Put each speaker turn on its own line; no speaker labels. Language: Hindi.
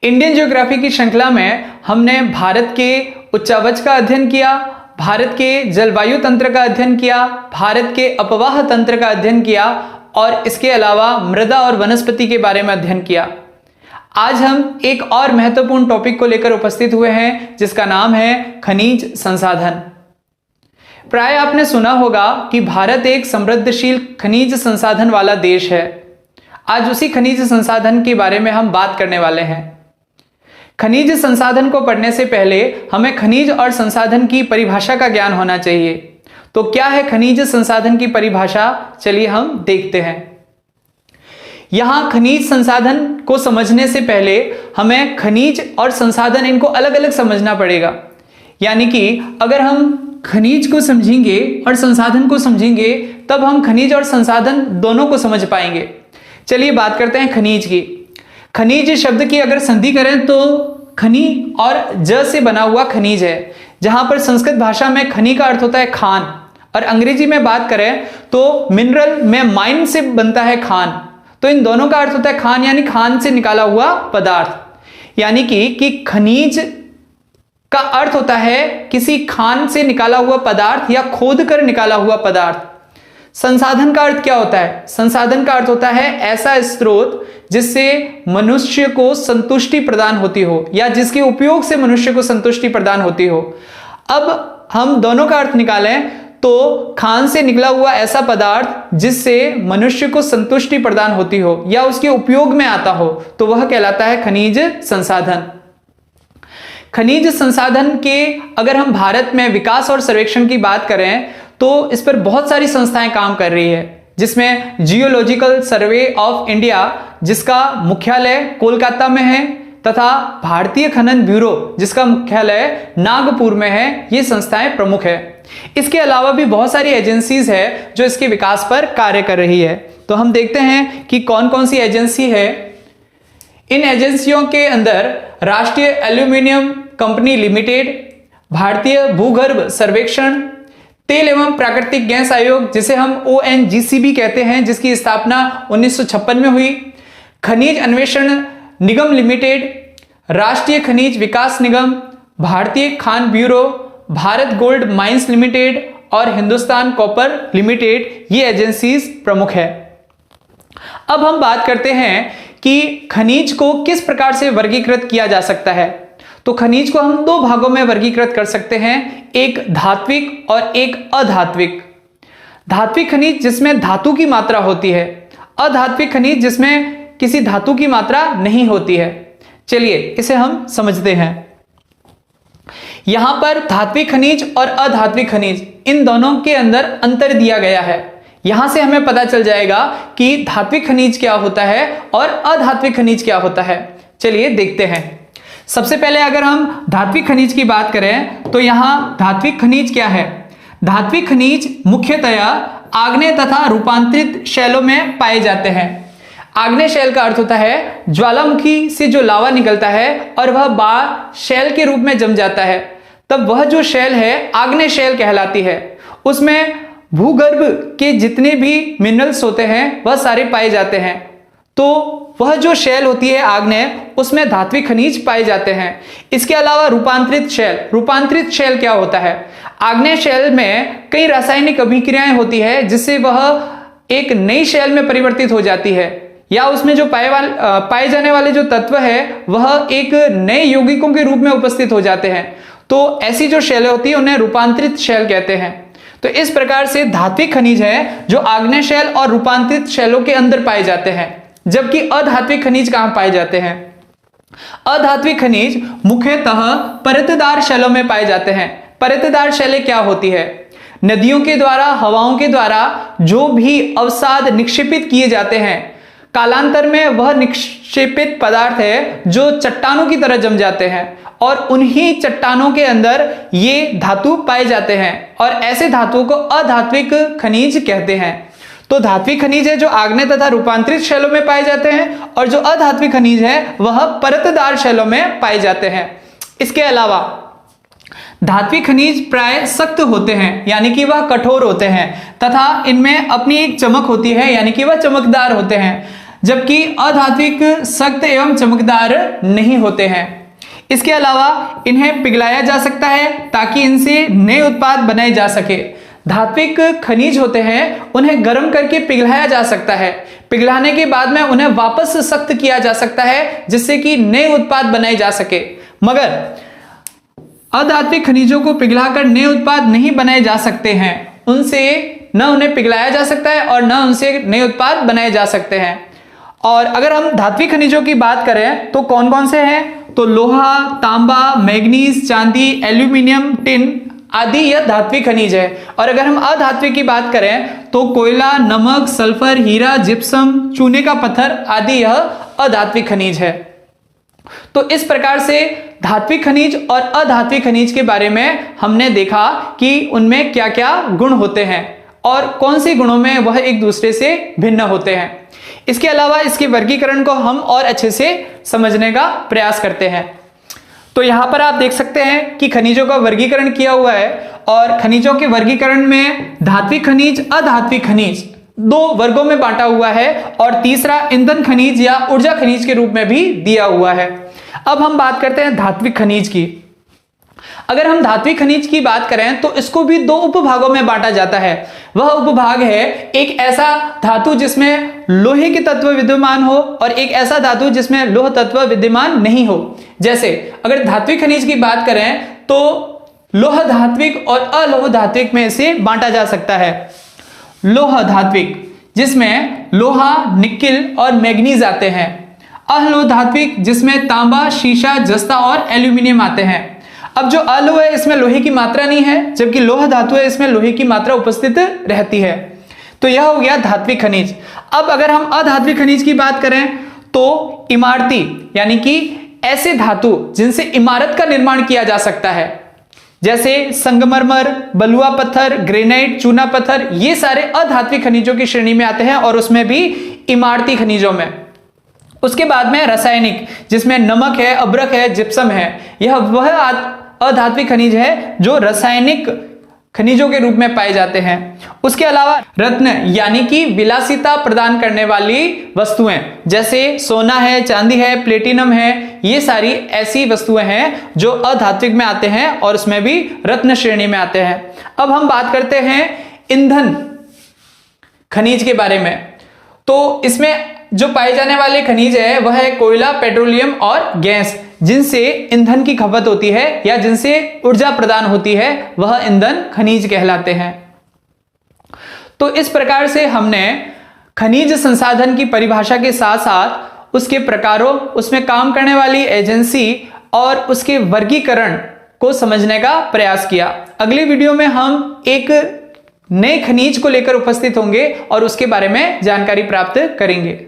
इंडियन ज्योग्राफी की श्रृंखला में हमने भारत के उच्चावच का अध्ययन किया, भारत के जलवायु तंत्र का अध्ययन किया, भारत के अपवाह तंत्र का अध्ययन किया और इसके अलावा मृदा और वनस्पति के बारे में अध्ययन किया। आज हम एक और महत्वपूर्ण टॉपिक को लेकर उपस्थित हुए हैं जिसका नाम है खनिज संसाधन। प्राय आपने सुना होगा कि भारत एक समृद्धशील खनिज संसाधन वाला देश है। आज उसी खनिज संसाधन के बारे में हम बात करने वाले हैं। खनिज संसाधन को पढ़ने से पहले हमें खनिज और संसाधन की परिभाषा का ज्ञान होना चाहिए। तो क्या है खनिज संसाधन की परिभाषा, चलिए हम देखते हैं। यहां खनिज संसाधन को समझने से पहले हमें खनिज और संसाधन इनको अलग अलग समझना पड़ेगा। यानी कि अगर हम खनिज को समझेंगे और संसाधन को समझेंगे तब हम खनिज और संसाधन दोनों को समझ पाएंगे। चलिए बात करते हैं खनिज की। खनिज शब्द की अगर संधि करें तो खनि और ज से बना हुआ खनिज है, जहां पर संस्कृत भाषा में खनि का अर्थ होता है खान और अंग्रेजी में बात करें तो मिनरल में माइन से बनता है खान। तो इन दोनों का अर्थ होता है खान, यानी खान से निकाला हुआ पदार्थ। यानी कि खनिज का अर्थ होता है किसी खान से निकाला हुआ पदार्थ या खोद कर निकाला हुआ पदार्थ। संसाधन का अर्थ क्या होता है? संसाधन का अर्थ होता है ऐसा स्रोत जिससे मनुष्य को संतुष्टि प्रदान होती हो या जिसके उपयोग से मनुष्य को संतुष्टि प्रदान होती हो। अब हम दोनों का अर्थ निकालें तो खान से निकला हुआ ऐसा पदार्थ जिससे मनुष्य को संतुष्टि प्रदान होती हो या उसके उपयोग में आता हो, तो वह कहलाता है खनिज संसाधन। खनिज संसाधन के अगर हम भारत में विकास और सर्वेक्षण की बात करें तो इस पर बहुत सारी संस्थाएं काम कर रही है, जिसमें जियोलॉजिकल सर्वे ऑफ इंडिया जिसका मुख्यालय कोलकाता में है तथा भारतीय खनन ब्यूरो जिसका मुख्यालय नागपुर में है, ये संस्थाएं प्रमुख है। इसके अलावा भी बहुत सारी एजेंसीज है जो इसके विकास पर कार्य कर रही है। तो हम देखते हैं कि कौन कौन सी एजेंसी है। इन एजेंसियों के अंदर राष्ट्रीय एल्यूमिनियम कंपनी लिमिटेड, भारतीय भूगर्भ सर्वेक्षण, तेल एवं प्राकृतिक गैस आयोग जिसे हम ONGC भी कहते हैं, जिसकी स्थापना 1956 में हुई, खनिज अन्वेषण निगम लिमिटेड, राष्ट्रीय खनिज विकास निगम, भारतीय Khan bureau, Bharat gold mines limited और हिंदुस्तान कॉपर लिमिटेड, ये एजेंसीज प्रमुख है। अब हम बात करते हैं कि खनिज को किस प्रकार से वर्गीकृत किया जा सकता है। तो खनिज को हम दो भागों में वर्गीकृत कर सकते हैं, एक धात्विक और एक अधात्विक। धात्विक खनिज जिसमें धातु की मात्रा होती है, अधात्विक खनिज जिसमें किसी धातु की मात्रा नहीं होती है। चलिए इसे हम समझते हैं। यहां पर धात्विक खनिज और अधात्विक खनिज इन दोनों के अंदर अंतर दिया गया है। यहां से हमें पता चल जाएगा कि धात्विक खनिज क्या होता है और अधात्विक खनिज क्या होता है। चलिए देखते हैं। सबसे पहले अगर हम धात्विक खनिज की बात करें तो यहां धात्विक खनिज क्या है? धात्विक खनिज मुख्यतया आग्नेय तथा रूपांतरित शैलों में पाए जाते हैं। आग्नेय शैल का अर्थ होता है ज्वालामुखी से जो लावा निकलता है और वह बार शैल के रूप में जम जाता है, तब वह जो शैल है आग्नेय शैल कहलाती है। उसमें भूगर्भ के जितने भी मिनरल्स होते हैं वह सारे पाए जाते हैं। तो वह जो शैल होती है आग्नेय, उसमें धात्विक खनिज पाए जाते हैं। इसके अलावा रूपांतरित शैल, रूपांतरित शैल क्या होता है? आग्नेय शैल में कई रासायनिक अभिक्रियाएं होती है जिससे वह एक नई शैल में परिवर्तित हो जाती है या उसमें जो पाए जाने वाले जो तत्व है वह एक नए यौगिकों के रूप में उपस्थित हो जाते हैं। तो ऐसी जो शैलें होती है उन्हें रूपांतरित शैल कहते हैं। तो इस प्रकार से धात्विक खनिज है जो आग्नेय शैल और रूपांतरित शैलों के अंदर पाए जाते हैं, जबकि अधात्विक खनिज कहां पाए जाते हैं? अधात्विक खनिज मुख्यतः परतदार शैलों में पाए जाते हैं। परतदार शैलें क्या होती है? नदियों के द्वारा, हवाओं के द्वारा जो भी अवसाद निक्षेपित किए जाते हैं, कालांतर में वह निक्षेपित पदार्थ है जो चट्टानों की तरह जम जाते हैं और उन्हीं चट्टानों के अंदर ये धातु पाए जाते हैं और ऐसे धातुओं को अधात्विक खनिज कहते हैं। तो धात्विक खनिज है जो आग्नेय तथा रूपांतरित शैलों में पाए जाते हैं और जो अधात्विक खनिज है वह परतदार शैलों में पाए जाते हैं। इसके अलावा धात्विक खनिज प्राय सख्त होते हैं, यानी कि वह कठोर होते हैं तथा इनमें अपनी एक चमक होती है, यानी कि वह चमकदार होते हैं। जबकि अधात्विक सख्त एवं चमकदार नहीं होते हैं। इसके अलावा इन्हें पिघलाया जा सकता है ताकि इनसे नए उत्पाद बनाए जा सके। धात्विक खनिज होते हैं, उन्हें गर्म करके पिघलाया जा सकता है। पिघलाने के बाद में उन्हें वापस सख्त किया जा सकता है जिससे कि नए उत्पाद बनाए जा सके। मगर अधात्विक खनिजों को पिघलाकर नए उत्पाद नहीं बनाए जा सकते हैं। उनसे न उन्हें पिघलाया जा सकता है और न उनसे नए उत्पाद बनाए जा सकते हैं। और अगर हम धात्विक खनिजों की बात करें तो कौन कौन से हैं? तो लोहा, तांबा, मैग्नीज, चांदी, एल्यूमिनियम, टिन आदि यह धात्विक खनिज है। और अगर हम अधात्विक की बात करें तो कोयला, नमक, सल्फर, हीरा, जिप्सम, चूने का पत्थर आदि यह अधात्विक खनिज है। तो इस प्रकार से धात्विक खनिज और अधात्विक खनिज के बारे में हमने देखा कि उनमें क्या क्या गुण होते हैं और कौन से गुणों में वह एक दूसरे से भिन्न होते हैं। इसके अलावा इसके वर्गीकरण को हम और अच्छे से समझने का प्रयास करते हैं। तो यहां पर आप देख सकते हैं कि खनिजों का वर्गीकरण किया हुआ है और खनिजों के वर्गीकरण में धात्विक खनिज, अधात्विक खनिज दो वर्गों में बांटा हुआ है और तीसरा ईंधन खनिज या ऊर्जा खनिज के रूप में भी दिया हुआ है। अब हम बात करते हैं धात्विक खनिज की। अगर हम धात्विक खनिज की बात करें तो इसको भी दो उपभागों में बांटा जाता है। वह उपभाग है एक ऐसा धातु जिसमें लोहे के तत्व विद्यमान हो और एक ऐसा धातु जिसमें लोह तत्व विद्यमान नहीं हो। जैसे अगर धात्विक खनिज की बात करें तो लोह धात्विक और अलोह धात्विक में इसे बांटा जा सकता है। लोह धात्विक जिसमें लोहा, निकिल और मैग्नीज आते हैं। अलोह धात्विक जिसमें तांबा, शीशा, जस्ता और एल्यूमिनियम आते हैं। अब जो अलोह है इसमें लोहे की मात्रा नहीं है, जबकि लोह धातु है इसमें लोहे की मात्रा उपस्थित रहती है। तो यह हो गया धात्विक खनिज। अब अगर हम अधात्विक खनिज की बात करें तो इमारती यानी कि ऐसे धातु जिनसे इमारत का निर्माण किया जा सकता है, जैसे संगमरमर, बलुआ पत्थर, ग्रेनाइट, चूना पत्थर, ये सारे अधात्विक खनिजों की श्रेणी में आते हैं और उसमें भी इमारती खनिजों में। उसके बाद में रासायनिक जिसमें नमक है, अब्रक है, जिप्सम है। यह वह अधात्विक खनिज है जो रासायनिक खनिजों के रूप में पाए जाते हैं। उसके अलावा रत्न यानी कि विलासिता प्रदान करने वाली वस्तुएं जैसे सोना है, चांदी है, प्लेटिनम है, ये सारी ऐसी वस्तुएं हैं जो अधात्विक में आते हैं और उसमें भी रत्न श्रेणी में आते हैं। अब हम बात करते हैं ईंधन खनिज के बारे में। तो इसमें जो पाए जाने वाले खनिज है वह है कोयला, पेट्रोलियम और गैस, जिनसे ईंधन की खपत होती है या जिनसे ऊर्जा प्रदान होती है, वह ईंधन खनिज कहलाते हैं। तो इस प्रकार से हमने खनिज संसाधन की परिभाषा के साथ साथ उसके प्रकारों, उसमें काम करने वाली एजेंसी और उसके वर्गीकरण को समझने का प्रयास किया। अगली वीडियो में हम एक नए खनिज को लेकर उपस्थित होंगे और उसके बारे में जानकारी प्राप्त करेंगे।